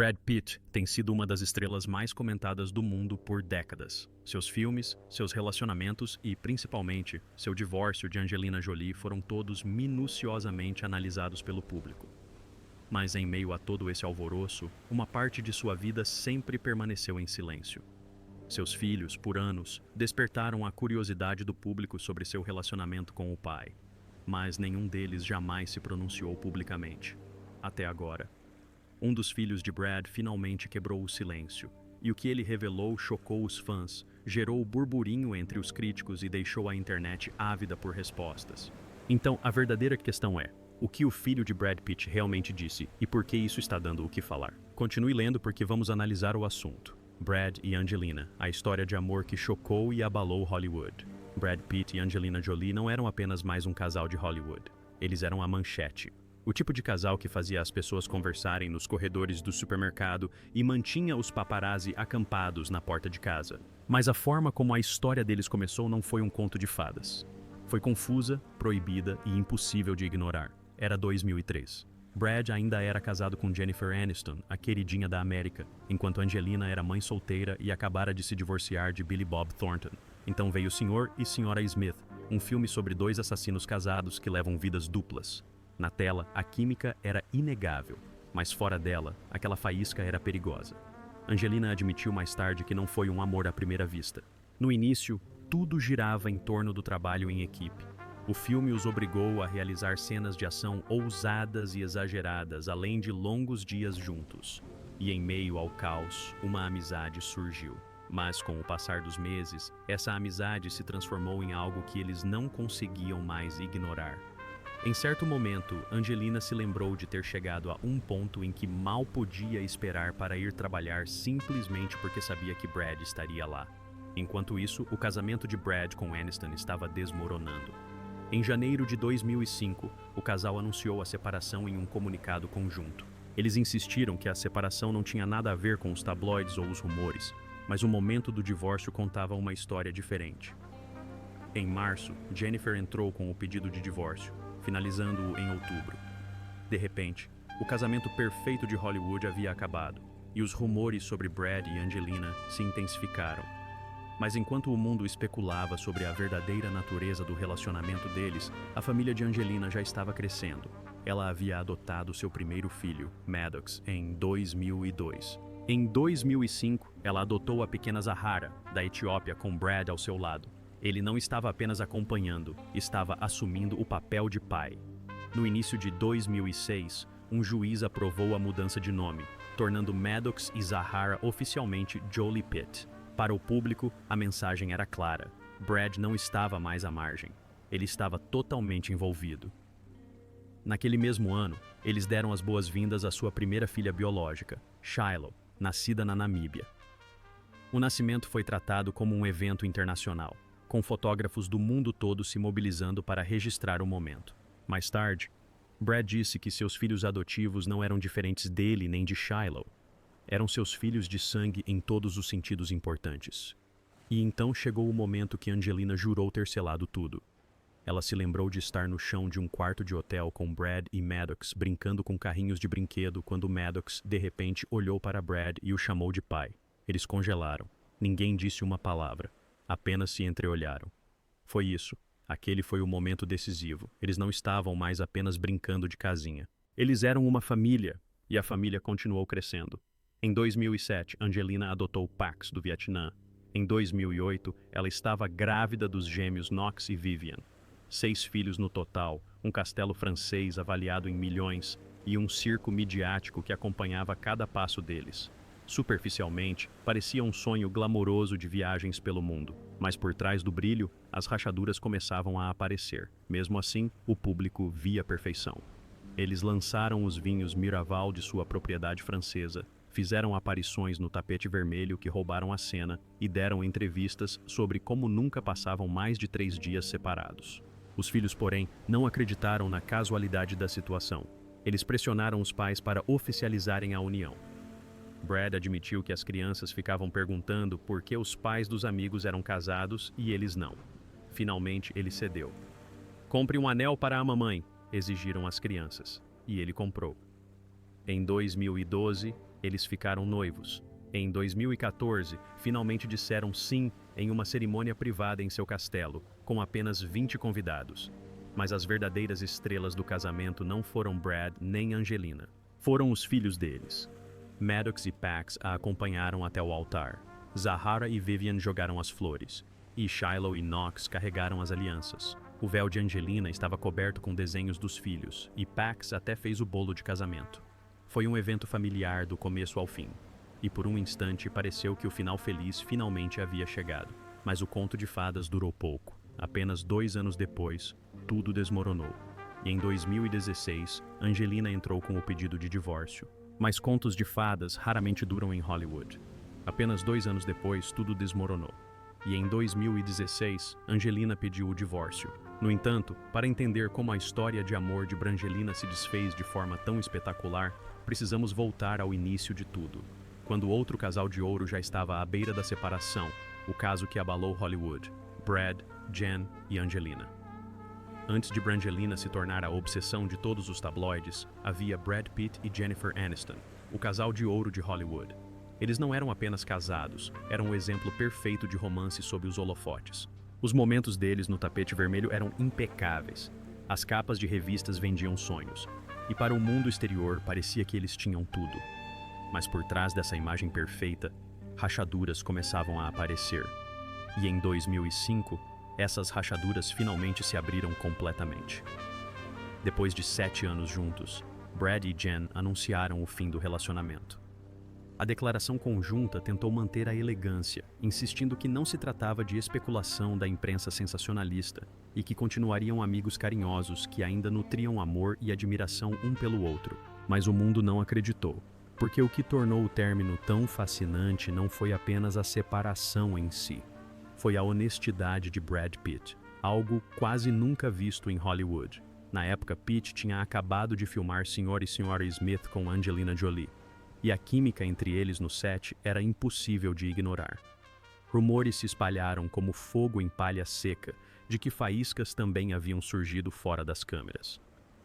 Brad Pitt tem sido uma das estrelas mais comentadas do mundo por décadas. Seus filmes, seus relacionamentos e, principalmente, seu divórcio de Angelina Jolie foram todos minuciosamente analisados pelo público. Mas em meio a todo esse alvoroço, uma parte de sua vida sempre permaneceu em silêncio. Seus filhos, por anos, despertaram a curiosidade do público sobre seu relacionamento com o pai, mas nenhum deles jamais se pronunciou publicamente. Até agora. Um dos filhos de Brad finalmente quebrou o silêncio, e o que ele revelou chocou os fãs, gerou burburinho entre os críticos e deixou a internet ávida por respostas. Então, a verdadeira questão é: o que o filho de Brad Pitt realmente disse e por que isso está dando o que falar? Continue lendo porque vamos analisar o assunto. Brad e Angelina, a história de amor que chocou e abalou Hollywood. Brad Pitt e Angelina Jolie não eram apenas mais um casal de Hollywood. Eles eram a manchete. O tipo de casal que fazia as pessoas conversarem nos corredores do supermercado e mantinha os paparazzi acampados na porta de casa. Mas a forma como a história deles começou não foi um conto de fadas. Foi confusa, proibida e impossível de ignorar. Era 2003. Brad ainda era casado com Jennifer Aniston, a queridinha da América, enquanto Angelina era mãe solteira e acabara de se divorciar de Billy Bob Thornton. Então veio Sr. e Sra. Smith, um filme sobre dois assassinos casados que levam vidas duplas. Na tela, a química era inegável, mas fora dela, aquela faísca era perigosa. Angelina admitiu mais tarde que não foi um amor à primeira vista. No início, tudo girava em torno do trabalho em equipe. O filme os obrigou a realizar cenas de ação ousadas e exageradas, além de longos dias juntos. E em meio ao caos, uma amizade surgiu. Mas com o passar dos meses, essa amizade se transformou em algo que eles não conseguiam mais ignorar. Em certo momento, Angelina se lembrou de ter chegado a um ponto em que mal podia esperar para ir trabalhar simplesmente porque sabia que Brad estaria lá. Enquanto isso, o casamento de Brad com Aniston estava desmoronando. Em janeiro de 2005, o casal anunciou a separação em um comunicado conjunto. Eles insistiram que a separação não tinha nada a ver com os tabloides ou os rumores, mas o momento do divórcio contava uma história diferente. Em março, Jennifer entrou com o pedido de divórcio, finalizando-o em outubro. De repente, o casamento perfeito de Hollywood havia acabado, e os rumores sobre Brad e Angelina se intensificaram. Mas enquanto o mundo especulava sobre a verdadeira natureza do relacionamento deles, a família de Angelina já estava crescendo. Ela havia adotado seu primeiro filho, Maddox, em 2002. Em 2005, ela adotou a pequena Zahara, da Etiópia, com Brad ao seu lado. Ele não estava apenas acompanhando, estava assumindo o papel de pai. No início de 2006, um juiz aprovou a mudança de nome, tornando Maddox e Zahara oficialmente Jolie Pitt. Para o público, a mensagem era clara. Brad não estava mais à margem. Ele estava totalmente envolvido. Naquele mesmo ano, eles deram as boas-vindas à sua primeira filha biológica, Shiloh, nascida na Namíbia. O nascimento foi tratado como um evento internacional, com fotógrafos do mundo todo se mobilizando para registrar o momento. Mais tarde, Brad disse que seus filhos adotivos não eram diferentes dele nem de Shiloh. Eram seus filhos de sangue em todos os sentidos importantes. E então chegou o momento que Angelina jurou ter selado tudo. Ela se lembrou de estar no chão de um quarto de hotel com Brad e Maddox brincando com carrinhos de brinquedo quando Maddox, de repente, olhou para Brad e o chamou de pai. Eles congelaram. Ninguém disse uma palavra. Apenas se entreolharam. Foi isso. Aquele foi o momento decisivo. Eles não estavam mais apenas brincando de casinha. Eles eram uma família, e a família continuou crescendo. Em 2007, Angelina adotou Pax, do Vietnã. Em 2008, ela estava grávida dos gêmeos Knox e Vivian. 6 filhos no total, um castelo francês avaliado em milhões e um circo midiático que acompanhava cada passo deles. Superficialmente, parecia um sonho glamouroso de viagens pelo mundo, mas por trás do brilho, as rachaduras começavam a aparecer. Mesmo assim, o público via a perfeição. Eles lançaram os vinhos Miraval de sua propriedade francesa, fizeram aparições no tapete vermelho que roubaram a cena e deram entrevistas sobre como nunca passavam mais de 3 dias separados. Os filhos, porém, não acreditaram na casualidade da situação. Eles pressionaram os pais para oficializarem a união. Brad admitiu que as crianças ficavam perguntando por que os pais dos amigos eram casados e eles não. Finalmente, ele cedeu. "Compre um anel para a mamãe", exigiram as crianças, e ele comprou. Em 2012, Eles ficaram noivos. Em 2014, finalmente disseram sim em uma cerimônia privada em seu castelo, com apenas 20 convidados. Mas as verdadeiras estrelas do casamento não foram Brad nem Angelina. Foram os filhos deles. Maddox e Pax a acompanharam até o altar. Zahara e Vivian jogaram as flores. E Shiloh e Knox carregaram as alianças. O véu de Angelina estava coberto com desenhos dos filhos, e Pax até fez o bolo de casamento. Foi um evento familiar do começo ao fim. E por um instante pareceu que o final feliz finalmente havia chegado. Mas o conto de fadas durou pouco. Apenas 2 anos depois, tudo desmoronou. E em 2016, Angelina entrou com o pedido de divórcio. Mas contos de fadas raramente duram em Hollywood. Apenas 2 anos depois, tudo desmoronou. E em 2016, Angelina pediu o divórcio. No entanto, para entender como a história de amor de Brangelina se desfez de forma tão espetacular, precisamos voltar ao início de tudo. Quando outro casal de ouro já estava à beira da separação, o caso que abalou Hollywood, Brad, Jen e Angelina. Antes de Brangelina se tornar a obsessão de todos os tabloides, havia Brad Pitt e Jennifer Aniston, o casal de ouro de Hollywood. Eles não eram apenas casados, eram um exemplo perfeito de romance sob os holofotes. Os momentos deles no tapete vermelho eram impecáveis. As capas de revistas vendiam sonhos. E para o mundo exterior parecia que eles tinham tudo. Mas por trás dessa imagem perfeita, rachaduras começavam a aparecer. E em 2005, essas rachaduras finalmente se abriram completamente. Depois de 7 anos juntos, Brad e Jen anunciaram o fim do relacionamento. A declaração conjunta tentou manter a elegância, insistindo que não se tratava de especulação da imprensa sensacionalista e que continuariam amigos carinhosos que ainda nutriam amor e admiração um pelo outro. Mas o mundo não acreditou, porque o que tornou o término tão fascinante não foi apenas a separação em si. Foi a honestidade de Brad Pitt, algo quase nunca visto em Hollywood. Na época, Pitt tinha acabado de filmar Sr. e Sra. Smith com Angelina Jolie. E a química entre eles no set era impossível de ignorar. Rumores se espalharam como fogo em palha seca, de que faíscas também haviam surgido fora das câmeras.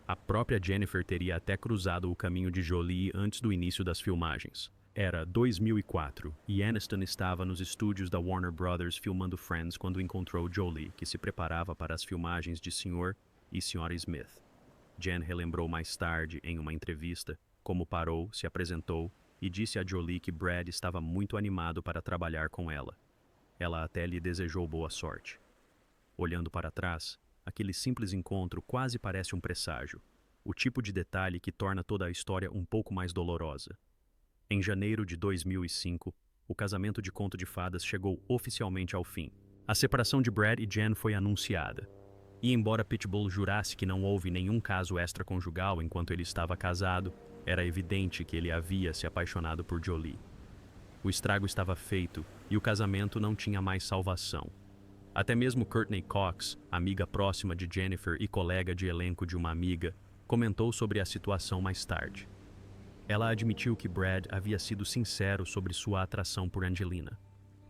A própria Jennifer teria até cruzado o caminho de Jolie antes do início das filmagens. Era 2004 e Aniston estava nos estúdios da Warner Brothers filmando Friends quando encontrou Jolie, que se preparava para as filmagens de Sr. e Sra. Smith. Jen relembrou mais tarde, em uma entrevista, como parou, se apresentou e disse a Jolie que Brad estava muito animado para trabalhar com ela. Ela até lhe desejou boa sorte. Olhando para trás, aquele simples encontro quase parece um presságio, o tipo de detalhe que torna toda a história um pouco mais dolorosa. Em janeiro de 2005, o casamento de Conto de Fadas chegou oficialmente ao fim. A separação de Brad e Jen foi anunciada. E embora Pitbull jurasse que não houve nenhum caso extraconjugal enquanto ele estava casado, era evidente que ele havia se apaixonado por Jolie. O estrago estava feito e o casamento não tinha mais salvação. Até mesmo Courtney Cox, amiga próxima de Jennifer e colega de elenco de uma amiga, comentou sobre a situação mais tarde. Ela admitiu que Brad havia sido sincero sobre sua atração por Angelina.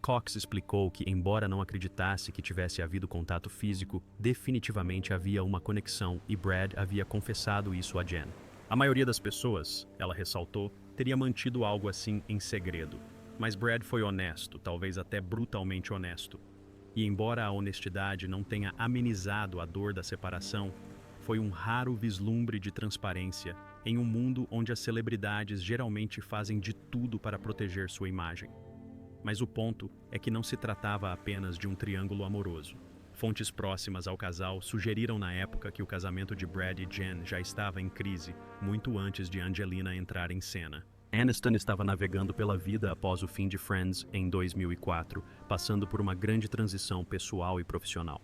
Cox explicou que, embora não acreditasse que tivesse havido contato físico, definitivamente havia uma conexão e Brad havia confessado isso a Jen. A maioria das pessoas, ela ressaltou, teria mantido algo assim em segredo. Mas Brad foi honesto, talvez até brutalmente honesto. E embora a honestidade não tenha amenizado a dor da separação, foi um raro vislumbre de transparência em um mundo onde as celebridades geralmente fazem de tudo para proteger sua imagem. Mas o ponto é que não se tratava apenas de um triângulo amoroso. Fontes próximas ao casal sugeriram na época que o casamento de Brad e Jen já estava em crise, muito antes de Angelina entrar em cena. Aniston estava navegando pela vida após o fim de Friends em 2004, passando por uma grande transição pessoal e profissional.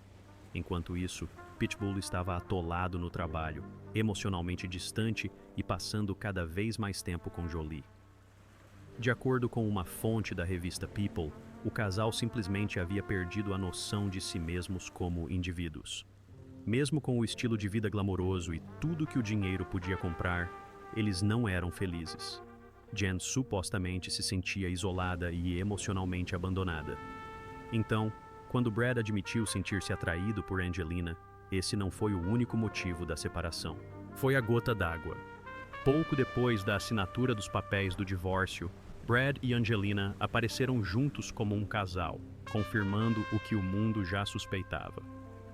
Enquanto isso, Pitbull estava atolado no trabalho, emocionalmente distante e passando cada vez mais tempo com Jolie. De acordo com uma fonte da revista People, o casal simplesmente havia perdido a noção de si mesmos como indivíduos. Mesmo com o estilo de vida glamouroso e tudo que o dinheiro podia comprar, eles não eram felizes. Jen supostamente se sentia isolada e emocionalmente abandonada. Então, quando Brad admitiu sentir-se atraído por Angelina, esse não foi o único motivo da separação. Foi a gota d'água. Pouco depois da assinatura dos papéis do divórcio, Brad e Angelina apareceram juntos como um casal, confirmando o que o mundo já suspeitava.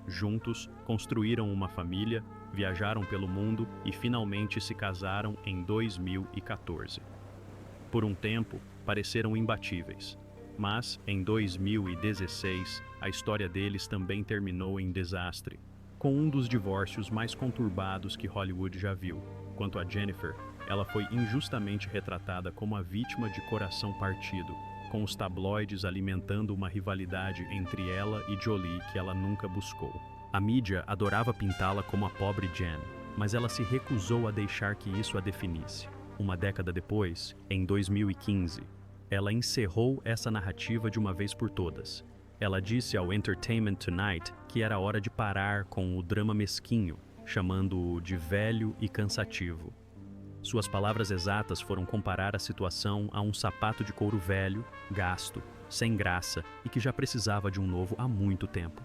Juntos, construíram uma família, viajaram pelo mundo e finalmente se casaram em 2014. Por um tempo, pareceram imbatíveis, mas em 2016, a história deles também terminou em desastre, com um dos divórcios mais conturbados que Hollywood já viu. Quanto a Jennifer, ela foi injustamente retratada como a vítima de coração partido, com os tabloides alimentando uma rivalidade entre ela e Jolie que ela nunca buscou. A mídia adorava pintá-la como a pobre Jen, mas ela se recusou a deixar que isso a definisse. Uma década depois, em 2015, ela encerrou essa narrativa de uma vez por todas. Ela disse ao Entertainment Tonight que era hora de parar com o drama mesquinho, chamando-o de velho e cansativo. Suas palavras exatas foram comparar a situação a um sapato de couro velho, gasto, sem graça e que já precisava de um novo há muito tempo.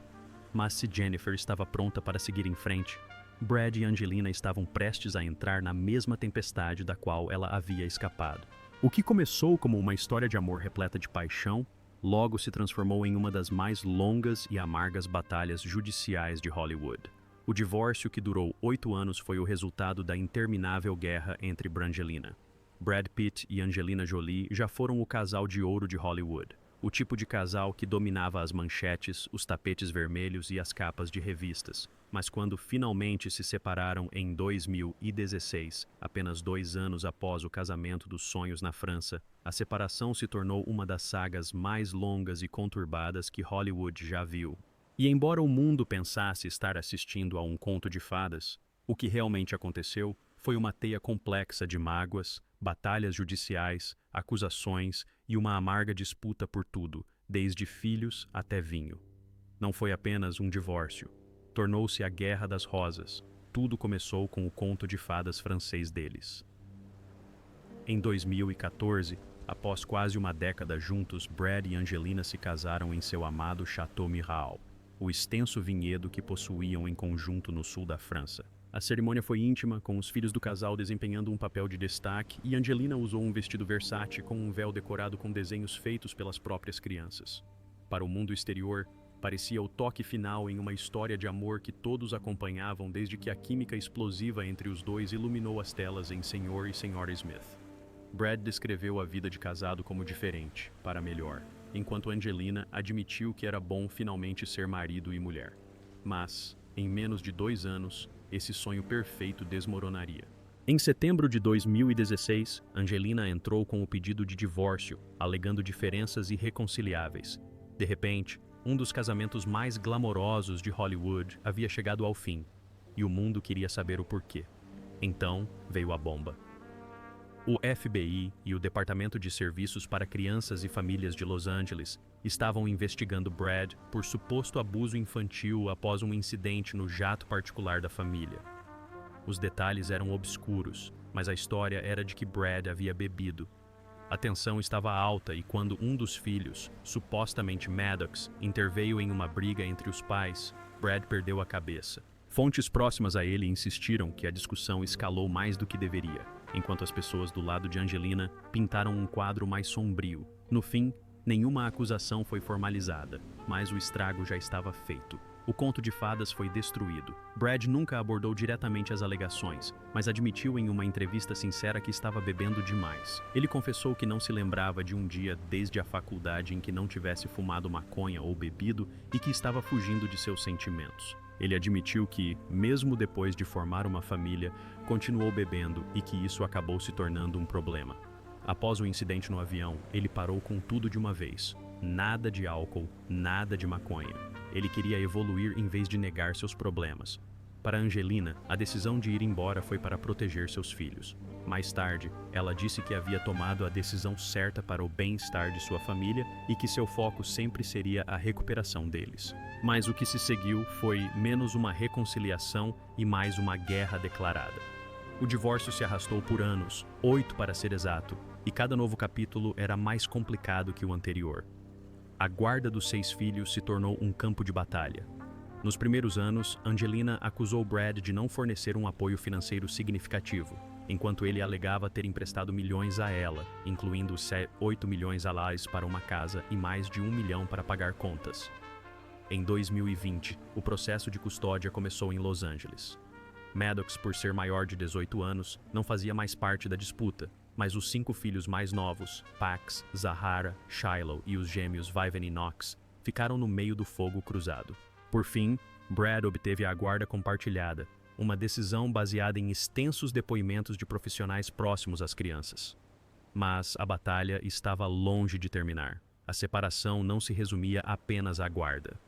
Mas se Jennifer estava pronta para seguir em frente, Brad e Angelina estavam prestes a entrar na mesma tempestade da qual ela havia escapado. O que começou como uma história de amor repleta de paixão, logo se transformou em uma das mais longas e amargas batalhas judiciais de Hollywood. O divórcio, que durou 8 anos, foi o resultado da interminável guerra entre Brangelina. Brad Pitt e Angelina Jolie já foram o casal de ouro de Hollywood, o tipo de casal que dominava as manchetes, os tapetes vermelhos e as capas de revistas. Mas quando finalmente se separaram em 2016, apenas 2 anos após o casamento dos sonhos na França, a separação se tornou uma das sagas mais longas e conturbadas que Hollywood já viu. E embora o mundo pensasse estar assistindo a um conto de fadas, o que realmente aconteceu foi uma teia complexa de mágoas, batalhas judiciais, acusações e uma amarga disputa por tudo, desde filhos até vinho. Não foi apenas um divórcio. Tornou-se a Guerra das Rosas. Tudo começou com o conto de fadas francês deles. Em 2014, após quase uma década juntos, Brad e Angelina se casaram em seu amado Château Miraval, o extenso vinhedo que possuíam em conjunto no sul da França. A cerimônia foi íntima, com os filhos do casal desempenhando um papel de destaque, e Angelina usou um vestido Versace com um véu decorado com desenhos feitos pelas próprias crianças. Para o mundo exterior, parecia o toque final em uma história de amor que todos acompanhavam desde que a química explosiva entre os dois iluminou as telas em Sr. e Sra. Smith. Brad descreveu a vida de casado como diferente, para melhor, enquanto Angelina admitiu que era bom finalmente ser marido e mulher. Mas, em menos de 2 anos, esse sonho perfeito desmoronaria. Em setembro de 2016, Angelina entrou com o pedido de divórcio, alegando diferenças irreconciliáveis. De repente, um dos casamentos mais glamourosos de Hollywood havia chegado ao fim, e o mundo queria saber o porquê. Então, veio a bomba. O FBI e o Departamento de Serviços para Crianças e Famílias de Los Angeles estavam investigando Brad por suposto abuso infantil após um incidente no jato particular da família. Os detalhes eram obscuros, mas a história era de que Brad havia bebido. A tensão estava alta e quando um dos filhos, supostamente Maddox, interveio em uma briga entre os pais, Brad perdeu a cabeça. Fontes próximas a ele insistiram que a discussão escalou mais do que deveria, enquanto as pessoas do lado de Angelina pintaram um quadro mais sombrio. No fim, nenhuma acusação foi formalizada, mas o estrago já estava feito. O conto de fadas foi destruído. Brad nunca abordou diretamente as alegações, mas admitiu em uma entrevista sincera que estava bebendo demais. Ele confessou que não se lembrava de um dia desde a faculdade em que não tivesse fumado maconha ou bebido e que estava fugindo de seus sentimentos. Ele admitiu que, mesmo depois de formar uma família, continuou bebendo e que isso acabou se tornando um problema. Após o incidente no avião, ele parou com tudo de uma vez. Nada de álcool, nada de maconha. Ele queria evoluir em vez de negar seus problemas. Para Angelina, a decisão de ir embora foi para proteger seus filhos. Mais tarde, ela disse que havia tomado a decisão certa para o bem-estar de sua família e que seu foco sempre seria a recuperação deles. Mas o que se seguiu foi menos uma reconciliação e mais uma guerra declarada. O divórcio se arrastou por anos, 8 para ser exato, e cada novo capítulo era mais complicado que o anterior. A guarda dos 6 filhos se tornou um campo de batalha. Nos primeiros anos, Angelina acusou Brad de não fornecer um apoio financeiro significativo, enquanto ele alegava ter emprestado milhões a ela, incluindo 8 milhões US$ para uma casa e mais de 1 milhão para pagar contas. Em 2020, o processo de custódia começou em Los Angeles. Maddox, por ser maior de 18 anos, não fazia mais parte da disputa, mas os 5 filhos mais novos, Pax, Zahara, Shiloh e os gêmeos Vivian e Knox, ficaram no meio do fogo cruzado. Por fim, Brad obteve a guarda compartilhada, uma decisão baseada em extensos depoimentos de profissionais próximos às crianças. Mas a batalha estava longe de terminar. A separação não se resumia apenas à guarda.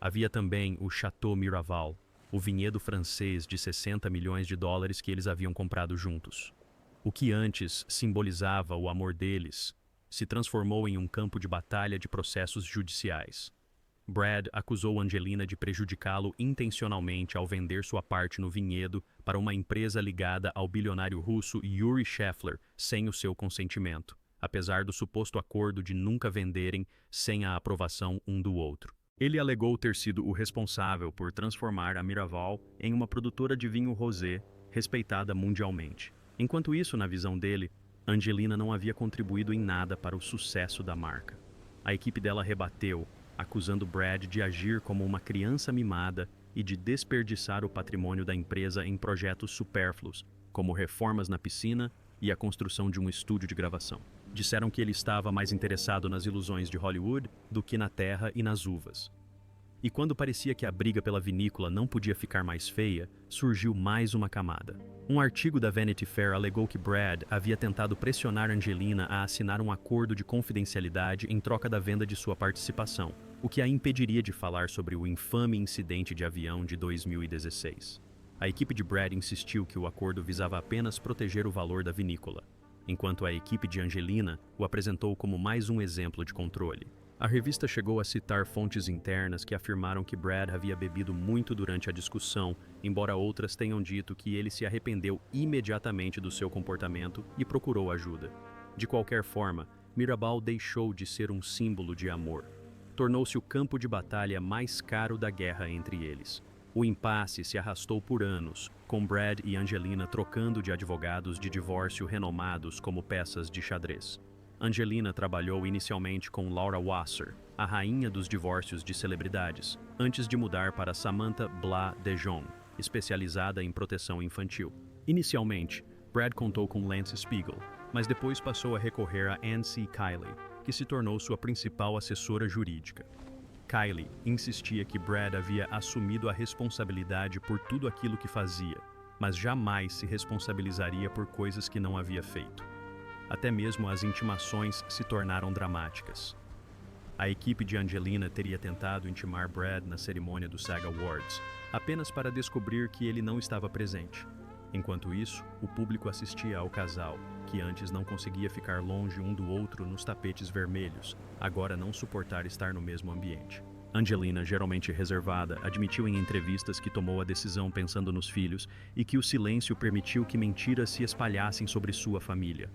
Havia também o Chateau Miraval, o vinhedo francês de 60 milhões de dólares que eles haviam comprado juntos. O que antes simbolizava o amor deles, se transformou em um campo de batalha de processos judiciais. Brad acusou Angelina de prejudicá-lo intencionalmente ao vender sua parte no vinhedo para uma empresa ligada ao bilionário russo Yuri Shefler sem o seu consentimento, apesar do suposto acordo de nunca venderem sem a aprovação um do outro. Ele alegou ter sido o responsável por transformar a Miraval em uma produtora de vinho rosé respeitada mundialmente. Enquanto isso, na visão dele, Angelina não havia contribuído em nada para o sucesso da marca. A equipe dela rebateu, acusando Brad de agir como uma criança mimada e de desperdiçar o patrimônio da empresa em projetos supérfluos, como reformas na piscina e a construção de um estúdio de gravação. Disseram que ele estava mais interessado nas ilusões de Hollywood do que na terra e nas uvas. E quando parecia que a briga pela vinícola não podia ficar mais feia, surgiu mais uma camada. Um artigo da Vanity Fair alegou que Brad havia tentado pressionar Angelina a assinar um acordo de confidencialidade em troca da venda de sua participação, o que a impediria de falar sobre o infame incidente de avião de 2016. A equipe de Brad insistiu que o acordo visava apenas proteger o valor da vinícola, enquanto a equipe de Angelina o apresentou como mais um exemplo de controle. A revista chegou a citar fontes internas que afirmaram que Brad havia bebido muito durante a discussão, embora outras tenham dito que ele se arrependeu imediatamente do seu comportamento e procurou ajuda. De qualquer forma, Miraval deixou de ser um símbolo de amor. Tornou-se o campo de batalha mais caro da guerra entre eles. O impasse se arrastou por anos, com Brad e Angelina trocando de advogados de divórcio renomados como peças de xadrez. Angelina trabalhou inicialmente com Laura Wasser, a rainha dos divórcios de celebridades, antes de mudar para Samantha Blah DeJong, especializada em proteção infantil. Inicialmente, Brad contou com Lance Spiegel, mas depois passou a recorrer a N.C. Kiley, que se tornou sua principal assessora jurídica. Kiley insistia que Brad havia assumido a responsabilidade por tudo aquilo que fazia, mas jamais se responsabilizaria por coisas que não havia feito. Até mesmo as intimações se tornaram dramáticas. A equipe de Angelina teria tentado intimar Brad na cerimônia do SAG Awards, apenas para descobrir que ele não estava presente. Enquanto isso, o público assistia ao casal, que antes não conseguia ficar longe um do outro nos tapetes vermelhos, agora não suportar estar no mesmo ambiente. Angelina, geralmente reservada, admitiu em entrevistas que tomou a decisão pensando nos filhos e que o silêncio permitiu que mentiras se espalhassem sobre sua família.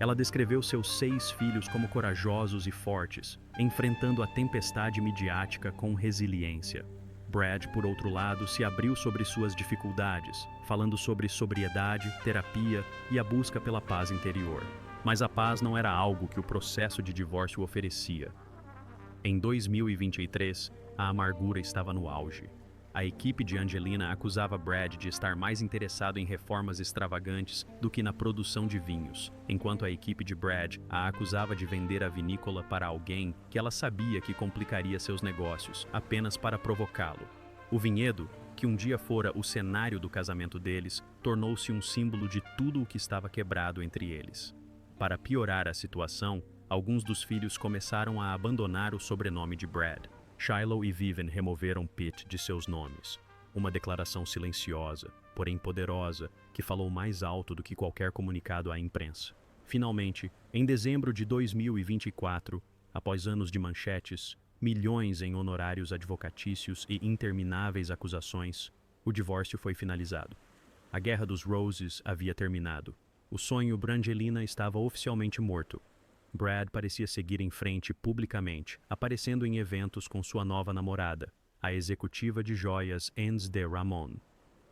Ela descreveu seus 6 filhos como corajosos e fortes, enfrentando a tempestade midiática com resiliência. Brad, por outro lado, se abriu sobre suas dificuldades, falando sobre sobriedade, terapia e a busca pela paz interior. Mas a paz não era algo que o processo de divórcio oferecia. Em 2023, a amargura estava no auge. A equipe de Angelina acusava Brad de estar mais interessado em reformas extravagantes do que na produção de vinhos, enquanto a equipe de Brad a acusava de vender a vinícola para alguém que ela sabia que complicaria seus negócios, apenas para provocá-lo. O vinhedo, que um dia fora o cenário do casamento deles, tornou-se um símbolo de tudo o que estava quebrado entre eles. Para piorar a situação, alguns dos filhos começaram a abandonar o sobrenome de Brad. Shiloh e Vivian removeram Pitt de seus nomes. Uma declaração silenciosa, porém poderosa, que falou mais alto do que qualquer comunicado à imprensa. Finalmente, em dezembro de 2024, após anos de manchetes, milhões em honorários advocatícios e intermináveis acusações, o divórcio foi finalizado. A Guerra dos Roses havia terminado. O sonho Brangelina estava oficialmente morto. Brad parecia seguir em frente publicamente, aparecendo em eventos com sua nova namorada, a executiva de joias Enz de Ramon.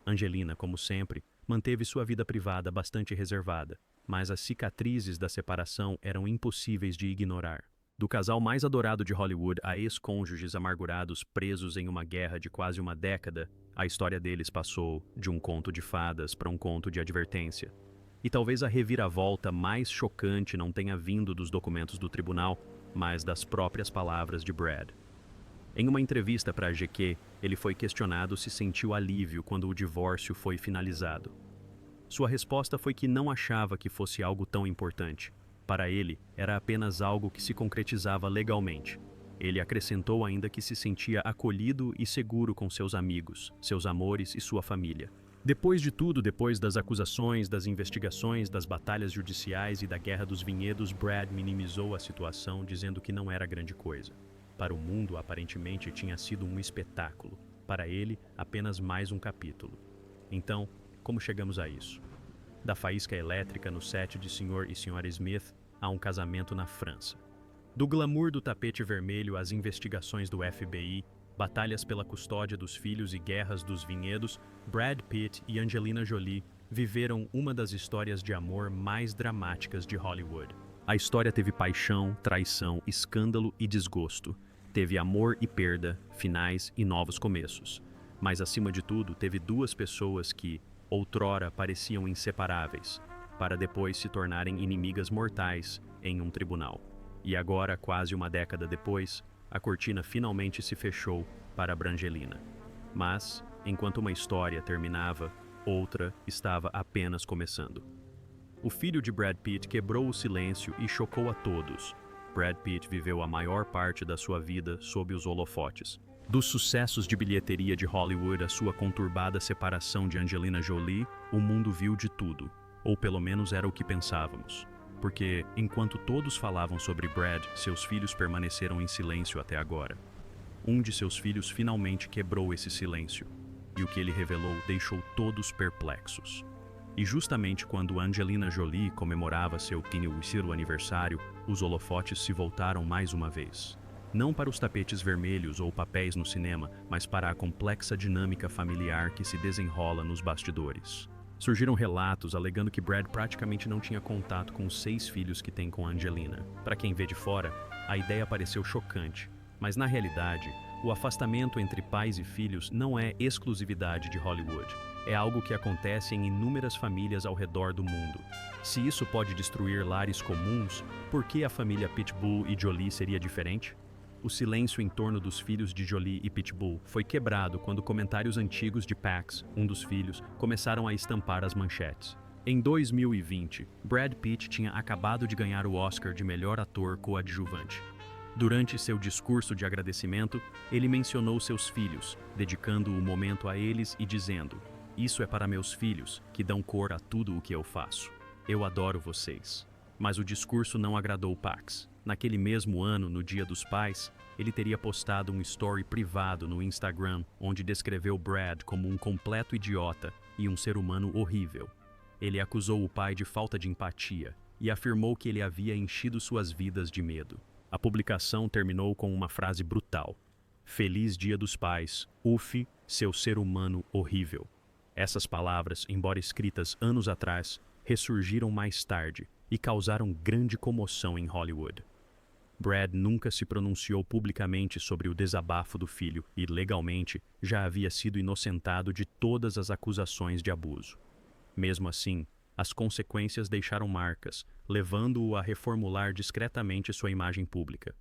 Angelina, como sempre, manteve sua vida privada bastante reservada, mas as cicatrizes da separação eram impossíveis de ignorar. Do casal mais adorado de Hollywood a ex-cônjuges amargurados presos em uma guerra de quase uma década, a história deles passou de um conto de fadas para um conto de advertência. E talvez a reviravolta mais chocante não tenha vindo dos documentos do tribunal, mas das próprias palavras de Brad. Em uma entrevista para a GQ, ele foi questionado se sentiu alívio quando o divórcio foi finalizado. Sua resposta foi que não achava que fosse algo tão importante. Para ele, era apenas algo que se concretizava legalmente. Ele acrescentou ainda que se sentia acolhido e seguro com seus amigos, seus amores e sua família. Depois de tudo, depois das acusações, das investigações, das batalhas judiciais e da Guerra dos Vinhedos, Brad minimizou a situação, dizendo que não era grande coisa. Para o mundo, aparentemente, tinha sido um espetáculo. Para ele, apenas mais um capítulo. Então, como chegamos a isso? Da faísca elétrica no set de Sr. e Sra. Smith a um casamento na França. Do glamour do tapete vermelho às investigações do FBI, batalhas pela custódia dos filhos e guerras dos vinhedos, Brad Pitt e Angelina Jolie viveram uma das histórias de amor mais dramáticas de Hollywood. A história teve paixão, traição, escândalo e desgosto. Teve amor e perda, finais e novos começos. Mas, acima de tudo, teve duas pessoas que, outrora, pareciam inseparáveis, para depois se tornarem inimigas mortais em um tribunal. E agora, quase uma década depois, a cortina finalmente se fechou para Brangelina. Mas, enquanto uma história terminava, outra estava apenas começando. O filho de Brad Pitt quebrou o silêncio e chocou a todos. Brad Pitt viveu a maior parte da sua vida sob os holofotes. Dos sucessos de bilheteria de Hollywood à sua conturbada separação de Angelina Jolie, o mundo viu de tudo. Ou pelo menos era o que pensávamos. Porque, enquanto todos falavam sobre Brad, seus filhos permaneceram em silêncio até agora. Um de seus filhos finalmente quebrou esse silêncio, e o que ele revelou deixou todos perplexos. E justamente quando Angelina Jolie comemorava seu 15º aniversário, os holofotes se voltaram mais uma vez. Não para os tapetes vermelhos ou papéis no cinema, mas para a complexa dinâmica familiar que se desenrola nos bastidores. Surgiram relatos alegando que Brad praticamente não tinha contato com os 6 filhos que tem com a Angelina. Para quem vê de fora, a ideia pareceu chocante, mas na realidade, o afastamento entre pais e filhos não é exclusividade de Hollywood. É algo que acontece em inúmeras famílias ao redor do mundo. Se isso pode destruir lares comuns, por que a família Pitbull e Jolie seria diferente? O silêncio em torno dos filhos de Jolie e Pitbull foi quebrado quando comentários antigos de Pax, um dos filhos, começaram a estampar as manchetes. Em 2020, Brad Pitt tinha acabado de ganhar o Oscar de melhor ator coadjuvante. Durante seu discurso de agradecimento, ele mencionou seus filhos, dedicando o momento a eles e dizendo: "Isso é para meus filhos, que dão cor a tudo o que eu faço. Eu adoro vocês." Mas o discurso não agradou Pax. Naquele mesmo ano, no Dia dos Pais, ele teria postado um story privado no Instagram, onde descreveu Brad como um completo idiota e um ser humano horrível. Ele acusou o pai de falta de empatia e afirmou que ele havia enchido suas vidas de medo. A publicação terminou com uma frase brutal: "Feliz Dia dos Pais, Uf, seu ser humano horrível." Essas palavras, embora escritas anos atrás, ressurgiram mais tarde e causaram grande comoção em Hollywood. Brad nunca se pronunciou publicamente sobre o desabafo do filho e, legalmente, já havia sido inocentado de todas as acusações de abuso. Mesmo assim, as consequências deixaram marcas, levando-o a reformular discretamente sua imagem pública.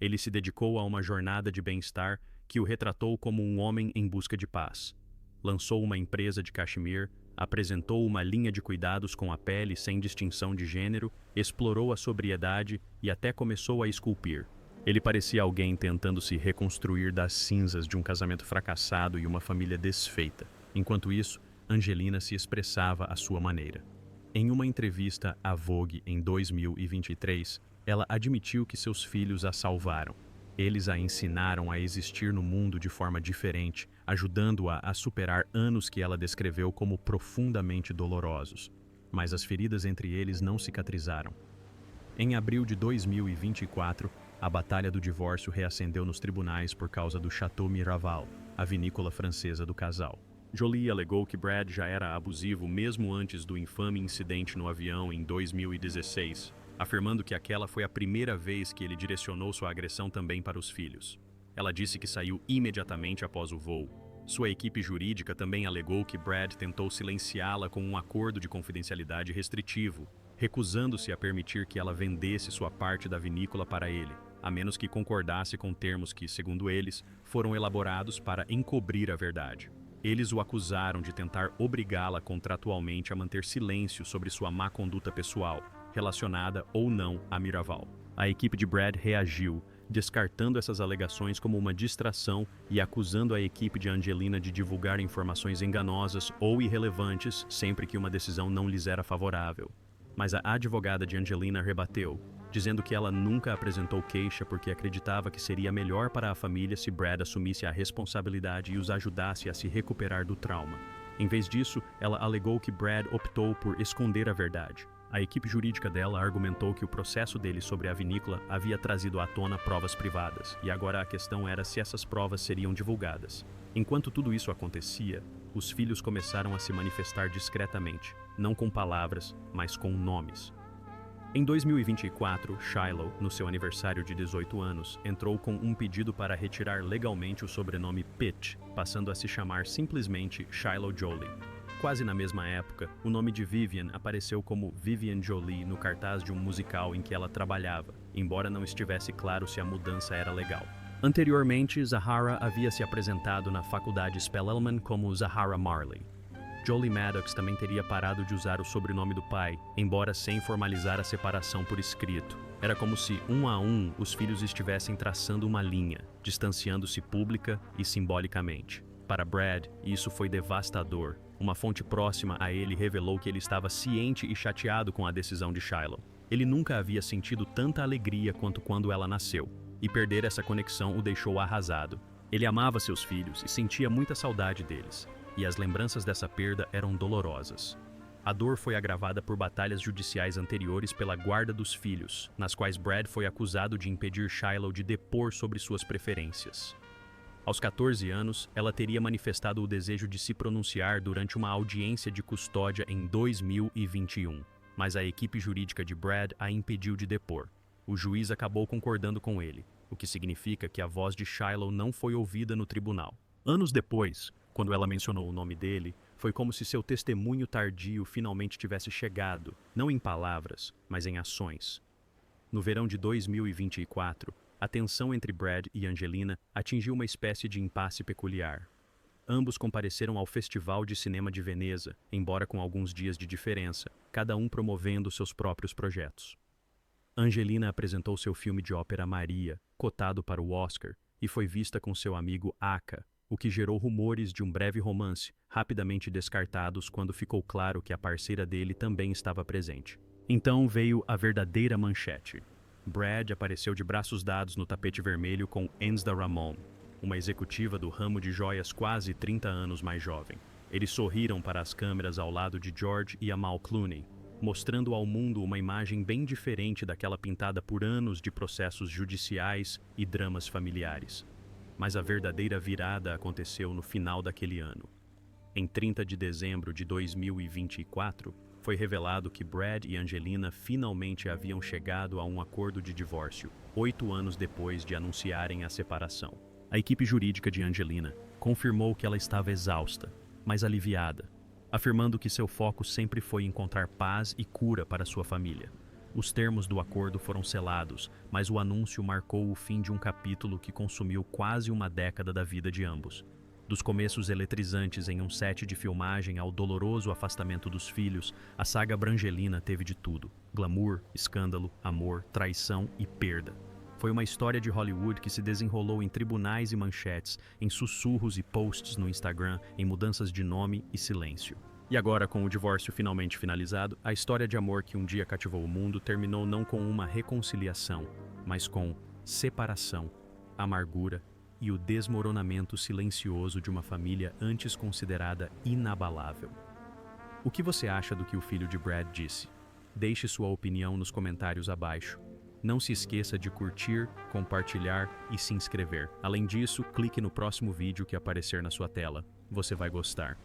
Ele se dedicou a uma jornada de bem-estar que o retratou como um homem em busca de paz. Lançou uma empresa de cachemir, apresentou uma linha de cuidados com a pele sem distinção de gênero, explorou a sobriedade e até começou a esculpir. Ele parecia alguém tentando se reconstruir das cinzas de um casamento fracassado e uma família desfeita. Enquanto isso, Angelina se expressava à sua maneira. Em uma entrevista à Vogue em 2023, ela admitiu que seus filhos a salvaram. Eles a ensinaram a existir no mundo de forma diferente, ajudando-a a superar anos que ela descreveu como profundamente dolorosos. Mas as feridas entre eles não cicatrizaram. Em abril de 2024, a batalha do divórcio reacendeu nos tribunais por causa do Chateau Miraval, a vinícola francesa do casal. Jolie alegou que Brad já era abusivo mesmo antes do infame incidente no avião em 2016, afirmando que aquela foi a primeira vez que ele direcionou sua agressão também para os filhos. Ela disse que saiu imediatamente após o voo. Sua equipe jurídica também alegou que Brad tentou silenciá-la com um acordo de confidencialidade restritivo, recusando-se a permitir que ela vendesse sua parte da vinícola para ele, a menos que concordasse com termos que, segundo eles, foram elaborados para encobrir a verdade. Eles o acusaram de tentar obrigá-la contratualmente a manter silêncio sobre sua má conduta pessoal, relacionada ou não a Miraval. A equipe de Brad reagiu, descartando essas alegações como uma distração e acusando a equipe de Angelina de divulgar informações enganosas ou irrelevantes sempre que uma decisão não lhes era favorável. Mas a advogada de Angelina rebateu, dizendo que ela nunca apresentou queixa porque acreditava que seria melhor para a família se Brad assumisse a responsabilidade e os ajudasse a se recuperar do trauma. Em vez disso, ela alegou que Brad optou por esconder a verdade. A equipe jurídica dela argumentou que o processo dele sobre a vinícola havia trazido à tona provas privadas, e agora a questão era se essas provas seriam divulgadas. Enquanto tudo isso acontecia, os filhos começaram a se manifestar discretamente, não com palavras, mas com nomes. Em 2024, Shiloh, no seu aniversário de 18 anos, entrou com um pedido para retirar legalmente o sobrenome Pitt, passando a se chamar simplesmente Shiloh Jolie. Quase na mesma época, o nome de Vivian apareceu como Vivian Jolie no cartaz de um musical em que ela trabalhava, embora não estivesse claro se a mudança era legal. Anteriormente, Zahara havia se apresentado na faculdade Spelman como Zahara Marley. Jolie Maddox também teria parado de usar o sobrenome do pai, embora sem formalizar a separação por escrito. Era como se, um a um, os filhos estivessem traçando uma linha, distanciando-se pública e simbolicamente. Para Brad, isso foi devastador. Uma fonte próxima a ele revelou que ele estava ciente e chateado com a decisão de Shiloh. Ele nunca havia sentido tanta alegria quanto quando ela nasceu, e perder essa conexão o deixou arrasado. Ele amava seus filhos e sentia muita saudade deles, e as lembranças dessa perda eram dolorosas. A dor foi agravada por batalhas judiciais anteriores pela guarda dos filhos, nas quais Brad foi acusado de impedir Shiloh de depor sobre suas preferências. Aos 14 anos, ela teria manifestado o desejo de se pronunciar durante uma audiência de custódia em 2021, mas a equipe jurídica de Brad a impediu de depor. O juiz acabou concordando com ele, o que significa que a voz de Shiloh não foi ouvida no tribunal. Anos depois, quando ela mencionou o nome dele, foi como se seu testemunho tardio finalmente tivesse chegado, não em palavras, mas em ações. No verão de 2024, a tensão entre Brad e Angelina atingiu uma espécie de impasse peculiar. Ambos compareceram ao Festival de Cinema de Veneza, embora com alguns dias de diferença, cada um promovendo seus próprios projetos. Angelina apresentou seu filme de ópera Maria, cotado para o Oscar, e foi vista com seu amigo Aka, o que gerou rumores de um breve romance, rapidamente descartados quando ficou claro que a parceira dele também estava presente. Então veio a verdadeira manchete. Brad apareceu de braços dados no tapete vermelho com Ensda Ramon, uma executiva do ramo de joias quase 30 anos mais jovem. Eles sorriram para as câmeras ao lado de George e Amal Clooney, mostrando ao mundo uma imagem bem diferente daquela pintada por anos de processos judiciais e dramas familiares. Mas a verdadeira virada aconteceu no final daquele ano. Em 30 de dezembro de 2024, foi revelado que Brad e Angelina finalmente haviam chegado a um acordo de divórcio, 8 anos depois de anunciarem a separação. A equipe jurídica de Angelina confirmou que ela estava exausta, mas aliviada, afirmando que seu foco sempre foi encontrar paz e cura para sua família. Os termos do acordo foram selados, mas o anúncio marcou o fim de um capítulo que consumiu quase uma década da vida de ambos. Dos começos eletrizantes em um set de filmagem ao doloroso afastamento dos filhos, a saga Brangelina teve de tudo: glamour, escândalo, amor, traição e perda. Foi uma história de Hollywood que se desenrolou em tribunais e manchetes, em sussurros e posts no Instagram, em mudanças de nome e silêncio. E agora, com o divórcio finalmente finalizado, a história de amor que um dia cativou o mundo terminou não com uma reconciliação, mas com separação, amargura e o desmoronamento silencioso de uma família antes considerada inabalável. O que você acha do que o filho de Brad disse? Deixe sua opinião nos comentários abaixo. Não se esqueça de curtir, compartilhar e se inscrever. Além disso, clique no próximo vídeo que aparecer na sua tela. Você vai gostar.